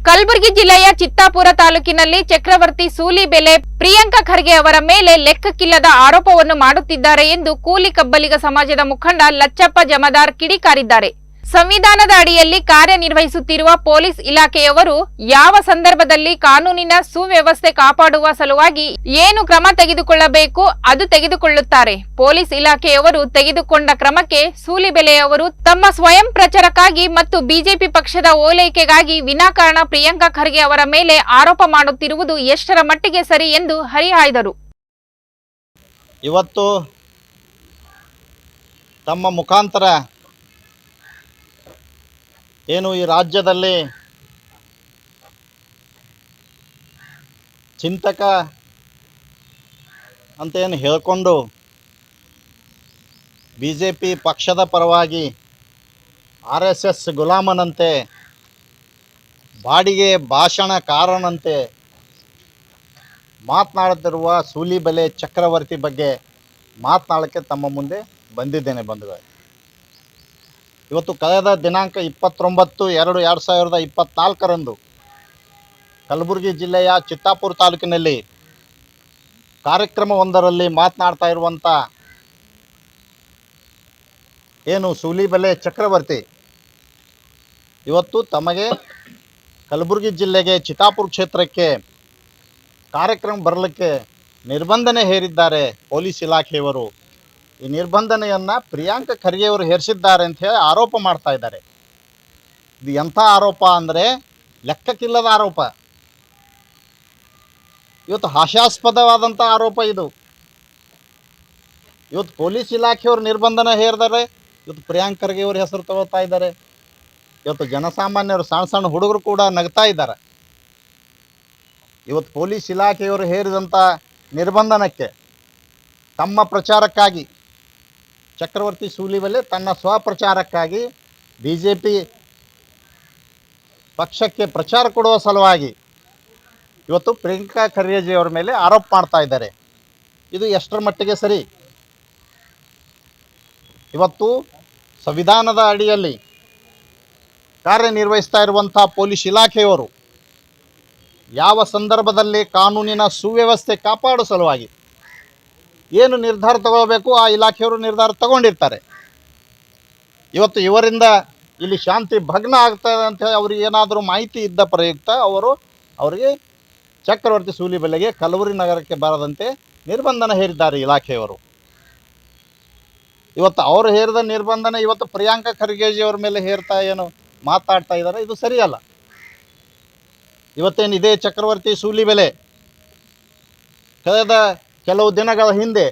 ಕಲಬುರಗಿ ಜಿಲ್ಲೆಯ ಚಿತ್ತಾಪುರ ತಾಲೂಕಿನಲ್ಲಿ ಚಕ್ರವರ್ತಿ ಸೂಲಿಬೆಲೆ ಪ್ರಿಯಾಂಕಾ ಖರ್ಗೆ ಅವರ ಮೇಲೆ ಲೆಕ್ಕಕ್ಕಿಲ್ಲದ ಆರೋಪವನ್ನು ಮಾಡುತ್ತಿದ್ದಾರೆ ಎಂದು ಕೂಲಿ ಕಬ್ಬಲಿಗ ಸಮಾಜದ ಮುಖಂಡ ಲಚ್ಚಪ್ಪ ಜಮದಾರ್ ಕಿಡಿಕಾರಿದ್ದಾರೆ. ಸಂವಿಧಾನದ ಅಡಿಯಲ್ಲಿ ಕಾರ್ಯನಿರ್ವಹಿಸುತ್ತಿರುವ ಪೊಲೀಸ್ ಇಲಾಖೆಯವರು ಯಾವ ಸಂದರ್ಭದಲ್ಲಿ ಕಾನೂನಿನ ಸುವ್ಯವಸ್ಥೆ ಕಾಪಾಡುವ ಸಲುವಾಗಿ ಏನು ಕ್ರಮ ತೆಗೆದುಕೊಳ್ಳಬೇಕು ಅದು ತೆಗೆದುಕೊಳ್ಳುತ್ತಾರೆ. ಪೊಲೀಸ್ ಇಲಾಖೆಯವರು ತೆಗೆದುಕೊಂಡ ಕ್ರಮಕ್ಕೆ ಸೂಲಿಬೆಲೆಯವರು ತಮ್ಮ ಸ್ವಯಂ ಪ್ರಚಾರಕ್ಕಾಗಿ ಮತ್ತು ಬಿಜೆಪಿ ಪಕ್ಷದ ಓಲೈಕೆಗಾಗಿ ವಿನಾಕಾರಣ ಪ್ರಿಯಾಂಕಾ ಖರ್ಗೆ ಅವರ ಮೇಲೆ ಆರೋಪ ಮಾಡುತ್ತಿರುವುದು ಎಷ್ಟರ ಮಟ್ಟಿಗೆ ಸರಿ ಎಂದು ಹರಿಹಾಯ್ದರು. ಇವತ್ತು ತಮ್ಮ ಮುಖಾಂತರ ಏನು ಈ ರಾಜ್ಯದಲ್ಲಿ ಚಿಂತಕ ಅಂತ ಏನು ಹೇಳಿಕೊಂಡು ಬಿಜೆಪಿ ಪಕ್ಷದ ಪರವಾಗಿ RSS ಗುಲಾಮನಂತೆ ಬಾಡಿಗೆ ಭಾಷಣಕಾರನಂತೆ ಮಾತನಾಡುತ್ತಿರುವ ಸೂಲಿಬೆಲೆ ಚಕ್ರವರ್ತಿ ಬಗ್ಗೆ ಮಾತನಾಡೋಕ್ಕೆ ತಮ್ಮ ಮುಂದೆ ಬಂದಿದ್ದೇನೆ ಬಂಧುಗಳೇ. ಇವತ್ತು ಕಳೆದ ದಿನಾಂಕ 29/2/2024 ಕಲಬುರಗಿ ಜಿಲ್ಲೆಯ ಚಿತ್ತಾಪುರ ತಾಲೂಕಿನಲ್ಲಿ ಕಾರ್ಯಕ್ರಮವೊಂದರಲ್ಲಿ ಮಾತನಾಡ್ತಾ ಇರುವಂಥ ಏನು ಸೂಲಿಬೆಲೆ ಚಕ್ರವರ್ತಿ ಇವತ್ತು ತಮಗೆ ಕಲಬುರಗಿ ಜಿಲ್ಲೆಗೆ ಚಿತ್ತಾಪುರ ಕ್ಷೇತ್ರಕ್ಕೆ ಕಾರ್ಯಕ್ರಮ ಬರಲಿಕ್ಕೆ ನಿರ್ಬಂಧನೆ ಹೇರಿದ್ದಾರೆ ಪೊಲೀಸ್ ಇಲಾಖೆಯವರು. ಈ ನಿರ್ಬಂಧನೆಯನ್ನು ಪ್ರಿಯಾಂಕಾ ಖರ್ಗೆ ಅವರು ಹೇರಿಸಿದ್ದಾರೆ ಅಂತ ಹೇಳಿ ಆರೋಪ ಮಾಡ್ತಾ ಇದ್ದಾರೆ. ಇದು ಎಂಥ ಆರೋಪ ಅಂದರೆ ಲೆಕ್ಕಕ್ಕಿಲ್ಲದ ಆರೋಪ. ಇವತ್ತು ಹಾಸ್ಯಾಸ್ಪದವಾದಂಥ ಆರೋಪ ಇದು. ಇವತ್ತು ಪೊಲೀಸ್ ಇಲಾಖೆಯವರು ನಿರ್ಬಂಧನ ಹೇರಿದ್ದಾರೆ, ಇವತ್ತು ಪ್ರಿಯಾಂಕಾ ಖರ್ಗೆ ಅವ್ರ ಹೆಸರು ತಗೋತಾ ಇದ್ದಾರೆ. ಇವತ್ತು ಜನಸಾಮಾನ್ಯರು ಸಣ್ಣ ಸಣ್ಣ ಹುಡುಗರು ಕೂಡ ನಗ್ತಾ ಇದ್ದಾರೆ. ಇವತ್ತು ಪೊಲೀಸ್ ಇಲಾಖೆಯವರು ಹೇರಿದಂಥ ನಿರ್ಬಂಧನಕ್ಕೆ ತಮ್ಮ ಪ್ರಚಾರಕ್ಕಾಗಿ ಚಕ್ರವರ್ತಿ ಸೂಲಿಬೆಲೆ ತನ್ನ ಸ್ವಪ್ರಚಾರಕ್ಕಾಗಿ ಬಿಜೆಪಿ ಪಕ್ಷಕ್ಕೆ ಪ್ರಚಾರ ಕೊಡುವ ಸಲುವಾಗಿ ಇವತ್ತು ಪ್ರಿಯಾಂಕಾ ಖರ್ಗೆ ಅವರ ಮೇಲೆ ಆರೋಪ ಮಾಡ್ತಾ ಇದ್ದಾರೆ. ಇದು ಎಷ್ಟರ ಮಟ್ಟಿಗೆ ಸರಿ? ಇವತ್ತು ಸಂವಿಧಾನದ ಅಡಿಯಲ್ಲಿ ಕಾರ್ಯನಿರ್ವಹಿಸ್ತಾ ಇರುವಂಥ ಪೊಲೀಸ್ ಇಲಾಖೆಯವರು ಯಾವ ಸಂದರ್ಭದಲ್ಲಿ ಕಾನೂನಿನ ಸುವ್ಯವಸ್ಥೆ ಕಾಪಾಡುವ ಸಲುವಾಗಿ ಏನು ನಿರ್ಧಾರ ತಗೋಬೇಕು ಆ ಇಲಾಖೆಯವರು ನಿರ್ಧಾರ ತಗೊಂಡಿರ್ತಾರೆ. ಇವತ್ತು ಇವರಿಂದ ಇಲ್ಲಿ ಶಾಂತಿ ಭಗ್ನ ಆಗ್ತದೆ ಅಂತೇಳಿ ಅವ್ರಿಗೆ ಏನಾದರೂ ಮಾಹಿತಿ ಇದ್ದ ಪ್ರಯುಕ್ತ ಅವರಿಗೆ ಚಕ್ರವರ್ತಿ ಸೂಲಿಬೆಲೆಗೆ ಕಲಬುರಗಿ ನಗರಕ್ಕೆ ಬರದಂತೆ ನಿರ್ಬಂಧನ ಹೇರಿದ್ದಾರೆ ಇಲಾಖೆಯವರು. ಇವತ್ತು ಅವರು ಹೇರಿದ ನಿರ್ಬಂಧನ ಇವತ್ತು ಪ್ರಿಯಾಂಕಾ ಖರ್ಗೆ ಅವರ ಮೇಲೆ ಹೇರ್ತಾ ಏನು ಮಾತಾಡ್ತಾ ಇದ್ದಾರೆ, ಇದು ಸರಿಯಲ್ಲ. ಇವತ್ತೇನು ಇದೇ ಚಕ್ರವರ್ತಿ ಸೂಲಿಬೆಲೆ ಕಳೆದ ಕೆಲವು ದಿನಗಳ ಹಿಂದೆ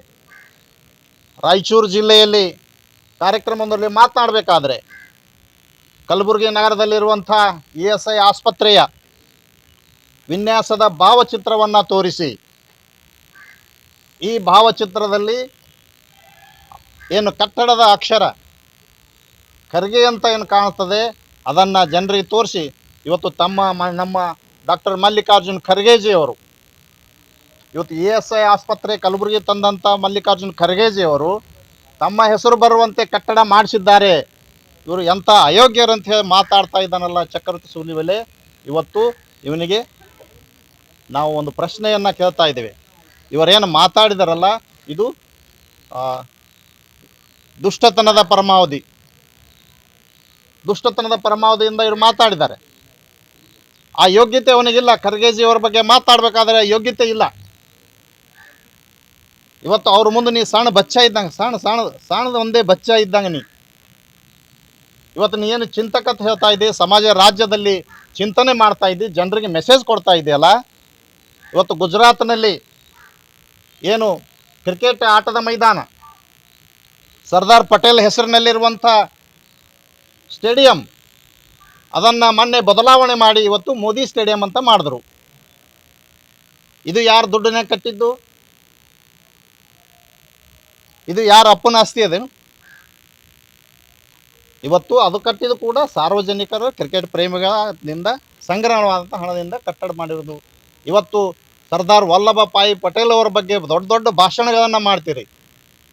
ರಾಯಚೂರು ಜಿಲ್ಲೆಯಲ್ಲಿ ಕಾರ್ಯಕ್ರಮದಲ್ಲಿ ಮಾತನಾಡಬೇಕಾದ್ರೆ ಕಲಬುರಗಿ ನಗರದಲ್ಲಿರುವಂಥ ESI ಆಸ್ಪತ್ರೆಯ ವಿನ್ಯಾಸದ ಭಾವಚಿತ್ರವನ್ನು ತೋರಿಸಿ, ಈ ಭಾವಚಿತ್ರದಲ್ಲಿ ಏನು ಕಟ್ಟಡದ ಅಕ್ಷರ ಖರ್ಗೆ ಅಂತ ಏನು ಕಾಣ್ತದೆ ಅದನ್ನು ಜನರಿಗೆ ತೋರಿಸಿ ಇವತ್ತು ನಮ್ಮ ಡಾಕ್ಟರ್ ಮಲ್ಲಿಕಾರ್ಜುನ್ ಖರ್ಗೆ ಅವರು ಇವತ್ತು ESI ಆಸ್ಪತ್ರೆ ಕಲಬುರಗಿ ತಂದಂಥ ಮಲ್ಲಿಕಾರ್ಜುನ್ ಖರ್ಗೆ ಅವರು ತಮ್ಮ ಹೆಸರು ಬರುವಂತೆ ಕಟ್ಟಡ ಮಾಡಿಸಿದ್ದಾರೆ. ಇವರು ಎಂಥ ಅಯೋಗ್ಯರಂತ ಹೇಳಿ ಮಾತಾಡ್ತಾ ಇದ್ದಾನಲ್ಲ ಚಕ್ರವರ್ತಿ ಸೂಲಿಬೆಲೆ. ಇವತ್ತು ಇವನಿಗೆ ನಾವು ಒಂದು ಪ್ರಶ್ನೆಯನ್ನು ಕೇಳ್ತಾ ಇದ್ದೇವೆ. ಇವರೇನು ಮಾತಾಡಿದಾರಲ್ಲ ಇದು ದುಷ್ಟತನದ ಪರಮಾವಧಿಯಿಂದ ಇವರು ಮಾತಾಡಿದ್ದಾರೆ. ಆ ಯೋಗ್ಯತೆ ಅವನಿಗಿಲ್ಲ. ಖರ್ಗೆ ಅವರ ಬಗ್ಗೆ ಮಾತಾಡಬೇಕಾದ್ರೆ ಯೋಗ್ಯತೆ ಇಲ್ಲ. ಇವತ್ತು ಅವ್ರ ಮುಂದೆ ನೀ ಸಣ್ಣ ಬಚ್ಚ ಇದ್ದಂಗೆ, ಸಣ್ಣದ ಒಂದೇ ಬಚ್ಚ ಇದ್ದಂಗೆ ನೀ. ಇವತ್ತು ನೀ ಏನು ಚಿಂತಕತೆ ಹೇಳ್ತಾ ಇದ್ದಿ, ಸಮಾಜ ರಾಜ್ಯದಲ್ಲಿ ಚಿಂತನೆ ಮಾಡ್ತಾ ಇದ್ದಿ, ಜನರಿಗೆ ಮೆಸೇಜ್ ಕೊಡ್ತಾ ಇದೆಯಲ್ಲ. ಇವತ್ತು ಗುಜರಾತ್ನಲ್ಲಿ ಏನು ಕ್ರಿಕೆಟ್ ಆಟದ ಮೈದಾನ ಸರ್ದಾರ್ ಪಟೇಲ್ ಹೆಸರಿನಲ್ಲಿರುವಂಥ ಸ್ಟೇಡಿಯಂ ಅದನ್ನು ಮೊನ್ನೆ ಬದಲಾವಣೆ ಮಾಡಿ ಇವತ್ತು ಮೋದಿ ಸ್ಟೇಡಿಯಂ ಅಂತ ಮಾಡಿದ್ರು. ಇದು ಯಾರು ದುಡ್ಡನ್ನೇ ಕಟ್ಟಿದ್ದು? ಇದು ಯಾರ ಅಪ್ಪನ ಆಸ್ತಿ ಅದೇನು? ಇವತ್ತು ಅದು ಕಟ್ಟಿದ್ದು ಕೂಡ ಸಾರ್ವಜನಿಕರು ಕ್ರಿಕೆಟ್ ಪ್ರೇಮಿಗಳಿಂದ ಸಂಗ್ರಹವಾದಂಥ ಹಣದಿಂದ ಕಟ್ಟಡ ಮಾಡಿರೋದು. ಇವತ್ತು ಸರ್ದಾರ್ ವಲ್ಲಭಭಾಯಿ ಪಟೇಲ್ ಅವರ ಬಗ್ಗೆ ದೊಡ್ಡ ದೊಡ್ಡ ಭಾಷಣಗಳನ್ನು ಮಾಡ್ತೀರಿ.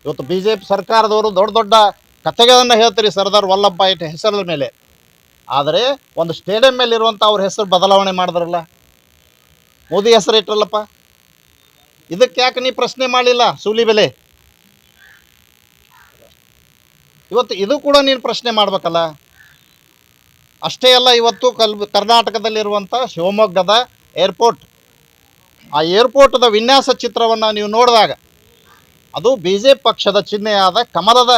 ಇವತ್ತು BJP ಸರ್ಕಾರದವರು ದೊಡ್ಡ ದೊಡ್ಡ ಕಥೆಗಳನ್ನು ಹೇಳ್ತೀರಿ ಸರ್ದಾರ್ ವಲ್ಲಭಭಾಯಿ ಹೆಸರ ಮೇಲೆ. ಆದರೆ ಒಂದು ಸ್ಟೇಡಿಯಂ ಮೇಲೆ ಇರುವಂಥ ಅವ್ರ ಹೆಸರು ಬದಲಾವಣೆ ಮಾಡಿದ್ರಲ್ಲ, ಮೋದಿ ಹೆಸರು ಇಟ್ರಲ್ಲಪ್ಪ. ಇದಕ್ಕೆ ಯಾಕೆ ನೀ ಪ್ರಶ್ನೆ ಮಾಡಲಿಲ್ಲ? ಸೂಲಿಬೆಲೆ ಇವತ್ತು ಇದು ಕೂಡ ನೀನು ಪ್ರಶ್ನೆ ಮಾಡಬೇಕಲ್ಲ. ಅಷ್ಟೇ ಅಲ್ಲ, ಇವತ್ತು ಕರ್ನಾಟಕದಲ್ಲಿರುವಂಥ ಶಿವಮೊಗ್ಗದ ಏರ್ಪೋರ್ಟ್, ಆ ಏರ್ಪೋರ್ಟ್ದ ವಿನ್ಯಾಸ ಚಿತ್ರವನ್ನು ನೀವು ನೋಡಿದಾಗ ಅದು ಬಿ ಜೆ ಪಿ ಪಕ್ಷದ ಚಿಹ್ನೆಯಾದ ಕಮಲದ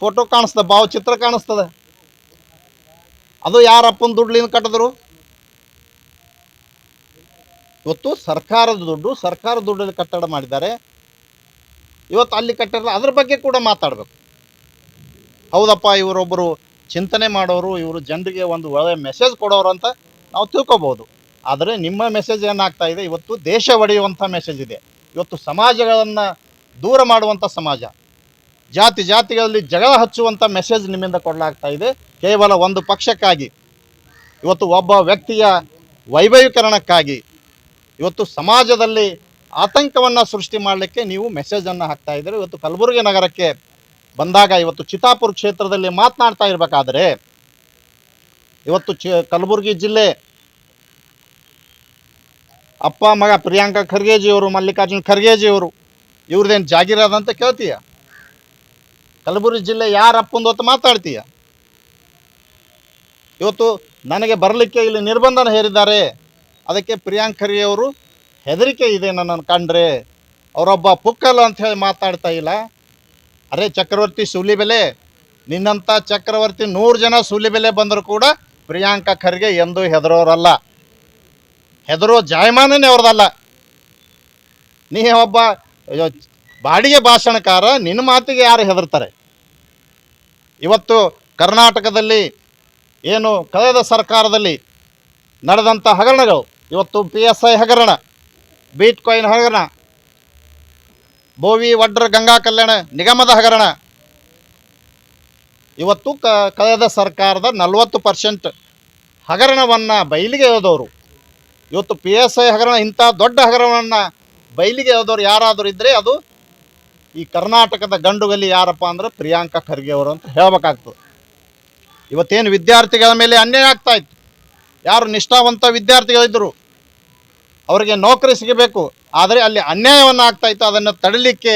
ಫೋಟೋ ಕಾಣಿಸ್ತದೆ, ಭಾವಚಿತ್ರ ಕಾಣಿಸ್ತದೆ. ಅದು ಯಾರಪ್ಪನ ದುಡ್ಲಿಂದ ಕಟ್ಟಿದ್ರು? ಇವತ್ತು ಸರ್ಕಾರದ ದುಡ್ಡಲ್ಲಿ ಕಟ್ಟಡ ಮಾಡಿದ್ದಾರೆ. ಇವತ್ತು ಅಲ್ಲಿ ಕಟ್ಟಿರಲ್ಲ, ಅದ್ರ ಬಗ್ಗೆ ಕೂಡ ಮಾತಾಡಬೇಕು. ಹೌದಪ್ಪ, ಇವರೊಬ್ಬರು ಚಿಂತನೆ ಮಾಡೋರು, ಇವರು ಜನರಿಗೆ ಒಂದು ಒಳ್ಳೆಯ ಮೆಸೇಜ್ ಕೊಡೋರು ಅಂತ ನಾವು ತಿಳ್ಕೊಬೋದು. ಆದರೆ ನಿಮ್ಮ ಮೆಸೇಜ್ ಏನಾಗ್ತಾ ಇದೆ, ಇವತ್ತು ದೇಶ ಒಡೆಯುವಂಥ ಮೆಸೇಜ್ ಇದೆ. ಇವತ್ತು ಸಮಾಜಗಳನ್ನು ದೂರ ಮಾಡುವಂಥ ಸಮಾಜ, ಜಾತಿಗಳಲ್ಲಿ ಜಗಳ ಹಚ್ಚುವಂಥ ಮೆಸೇಜ್ ನಿಮ್ಮಿಂದ ಕೊಡಲಾಗ್ತಾ ಇದೆ. ಕೇವಲ ಒಂದು ಪಕ್ಷಕ್ಕಾಗಿ, ಇವತ್ತು ಒಬ್ಬ ವ್ಯಕ್ತಿಯ ವೈಭವೀಕರಣಕ್ಕಾಗಿ, ಇವತ್ತು ಸಮಾಜದಲ್ಲಿ ಆತಂಕವನ್ನು ಸೃಷ್ಟಿ ಮಾಡಲಿಕ್ಕೆ ನೀವು ಮೆಸೇಜನ್ನು ಹಾಕ್ತಾ ಇದ್ದೀರಿ. ಇವತ್ತು ಕಲಬುರಗಿ ನಗರಕ್ಕೆ ಬಂದಾಗ, ಇವತ್ತು ಚಿತ್ತಾಪುರ ಕ್ಷೇತ್ರದಲ್ಲಿ ಮಾತನಾಡ್ತಾ ಇರಬೇಕಾದ್ರೆ, ಇವತ್ತು ಕಲಬುರಗಿ ಜಿಲ್ಲೆ ಅಪ್ಪ ಮಗ ಪ್ರಿಯಾಂಕಾ ಖರ್ಗೆಜಿಯವರು, ಮಲ್ಲಿಕಾರ್ಜುನ್ ಖರ್ಗೆಜಿಯವರು, ಇವ್ರದ್ದೇನು ಜಾಗೀರಾದ ಅಂತ ಕೇಳ್ತೀಯ? ಕಲಬುರಗಿ ಜಿಲ್ಲೆ ಯಾರಪ್ಪಂದು ಅಂತ ಮಾತಾಡ್ತೀಯ? ಇವತ್ತು ನನಗೆ ಬರಲಿಕ್ಕೆ ಇಲ್ಲಿ ನಿರ್ಬಂಧನ ಹೇರಿದ್ದಾರೆ, ಅದಕ್ಕೆ ಪ್ರಿಯಾಂಕ್ ಖರ್ಗೆ ಅವರು ಹೆದರಿಕೆ ಇದೆ ನನ್ನನ್ನು ಕಂಡ್ರೆ, ಅವರೊಬ್ಬ ಪುಕ್ಕಲು ಅಂತ ಹೇಳಿ ಮಾತಾಡ್ತಾ ಇಲ್ಲ. ಅರೆ ಚಕ್ರವರ್ತಿ ಸೂಲಿಬೆಲೆ, ನಿನ್ನಂಥ ಚಕ್ರವರ್ತಿ 100 ಜನ ಸೂಲಿಬೆಲೆ ಬಂದರೂ ಕೂಡ ಪ್ರಿಯಾಂಕಾ ಖರ್ಗೆ ಎಂದೂ ಹೆದರೋರಲ್ಲ, ಹೆದರೋ ಜಾಯಮಾನನೇ ಅವ್ರದಲ್ಲ. ನೀ ಒಬ್ಬ ಬಾಡಿಗೆ ಭಾಷಣಕಾರ, ನಿನ್ನ ಮಾತಿಗೆ ಯಾರು ಹೆದರ್ತಾರೆ? ಇವತ್ತು ಕರ್ನಾಟಕದಲ್ಲಿ ಏನು ಕಳೆದ ಸರ್ಕಾರದಲ್ಲಿ ನಡೆದಂಥ ಹಗರಣಗಳು, ಇವತ್ತು PSI ಹಗರಣ, ಬೀಟ್ ಕಾಯಿನ್ ಹಗರಣ, ಬೋವಿ ವಡ್ರ ಗಂಗಾ ಕಲ್ಯಾಣ ನಿಗಮದ ಹಗರಣ, ಇವತ್ತು ಕಳೆದ ಸರ್ಕಾರದ 40% ಹಗರಣವನ್ನು ಬಯಲಿಗೆ ಎಳೆದವರು, ಇವತ್ತು PSI ಹಗರಣ, ಇಂಥ ದೊಡ್ಡ ಹಗರಣವನ್ನು ಬಯಲಿಗೆ ಎಳೆದವರು ಯಾರಾದರೂ ಇದ್ದರೆ ಅದು ಈ ಕರ್ನಾಟಕದ ಗಂಡುಗಲ್ಲಿ ಯಾರಪ್ಪ ಅಂದರೆ ಪ್ರಿಯಾಂಕಾ ಖರ್ಗೆ ಅವರು ಅಂತ ಹೇಳಬೇಕಾಗ್ತದೆ. ಇವತ್ತೇನು ವಿದ್ಯಾರ್ಥಿಗಳ ಮೇಲೆ ಅನ್ಯಾಯ ಆಗ್ತಾ ಇತ್ತು, ಯಾರು ನಿಷ್ಠಾವಂತ ವಿದ್ಯಾರ್ಥಿಗಳಿದ್ದರು ಅವರಿಗೆ ನೌಕರಿ ಸಿಗಬೇಕು, ಆದರೆ ಅಲ್ಲಿ ಅನ್ಯಾಯವನ್ನು ಆಗ್ತಾ ಇತ್ತು. ಅದನ್ನು ತಡಲಿಕ್ಕೆ